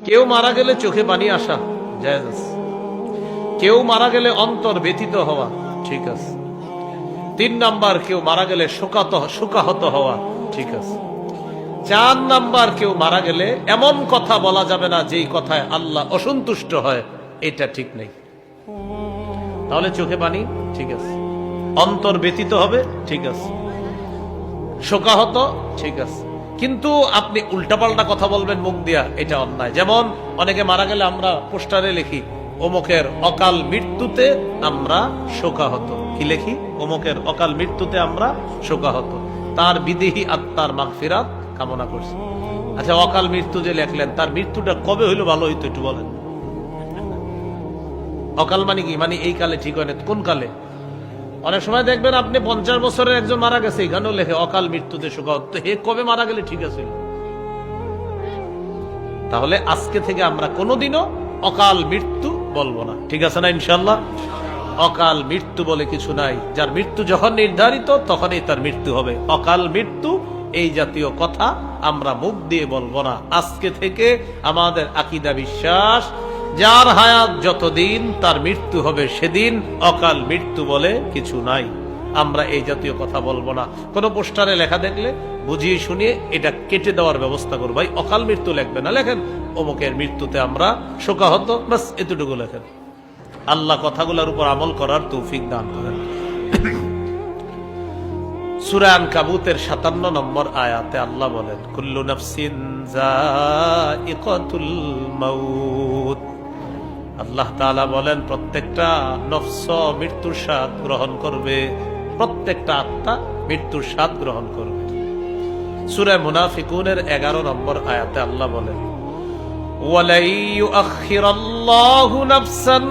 কেউ মারা গেলে চোখে পানি আসা জায়েজ আছে, কেউ মারা গেলে অন্তর ব্যথিত হওয়া ঠিক আছে। 3 নাম্বার, কেউ মারা গেলে শোকাহত হওয়া ঠিক আছে। 4 নাম্বার, কেউ মারা গেলে এমন কথা বলা যাবে না যেই কথায় আল্লাহ অসন্তুষ্ট হয়, এটা ঠিক নেই। তাহলে চোখে পানি ঠিক আছে, অন্তর ব্যথিত হবে ঠিক আছে, শোকাহত ঠিক আছে। কিন্তু আপনি উল্টাপাল্টা কথা বলবেন মুখ দিয়া, এটা অন্যায়। যেমন অনেকে মারা গেলে আমরা পোস্টারে লিখি অমুকের অকাল মৃত্যুতে আমরা শোকাহত। কি লিখি? অমুকের অকাল মৃত্যুতে আমরা শোকাহত, তার বিদেহী আত্মার মাগফিরাত কামনা করছি। আচ্ছা, অকাল মৃত্যু যে লেখলেন, তার মৃত্যুটা কবে হইলো ভালো হইতো একটু বলেন। অকাল মানে কি? মানে এই কালে ঠিক হয় না, কোন কালে? অনেক সময় দেখবেন আপনি 50 বছরের একজন মারা গেছে, এখানেও লেখে অকাল মৃত্যুতে শোকাহত। হে কবে মারা গেলে ঠিক আছে? তাহলে আজকে থেকে আমরা কোনোদিনও অকাল মৃত্যু বলবো না, ঠিক আছে না ইনশাল্লাহ? অকাল মৃত্যু বলে কিছু নাই, যার মৃত্যু যখন নির্ধারিত তখনই তার মৃত্যু হবে। অকাল মৃত্যু এই জাতীয় কথা আমরা মুখ দিয়ে বলবো না। আজকে থেকে আমাদের আকীদা বিশ্বাস, যার হায়াত যতদিন তার মৃত্যু হবে সেদিন, অকাল মৃত্যু বলে কিছু নাই। আমরা এই জাতীয় কথা বলবো না। কোন পোস্টারে লেখা দেখলে বুঝিয়ে শুনিয়ে এটা কেটে দেওয়ার ব্যবস্থা করবো। ভাই অকাল মৃত্যু লিখবেন না, লেখেন অমুকের মৃত্যুতে আমরা শোকাহত, বাস এতটুকু লেখেন। আল্লাহ কথাগুলোর উপর আমল করার তৌফিক দান করেন। সূরা আনকাবুতের 57 নম্বর আয়াতে আল্লাহ বলেন, কুল্লু নাফসিন যায়িকাতুল মাউত। আল্লাহ তাআলা বলেন, প্রত্যেকটা নফস মৃত্যুর স্বাদ গ্রহণ করবে, প্রত্যেকটা আত্মা মৃত্যুর স্বাদ গ্রহণ করবে। সূরা মুনাফিকুনের 11 নম্বর আয়াতে আল্লাহ বলেন, ওয়ালাই ইউআখিরাল্লাহু নাফসান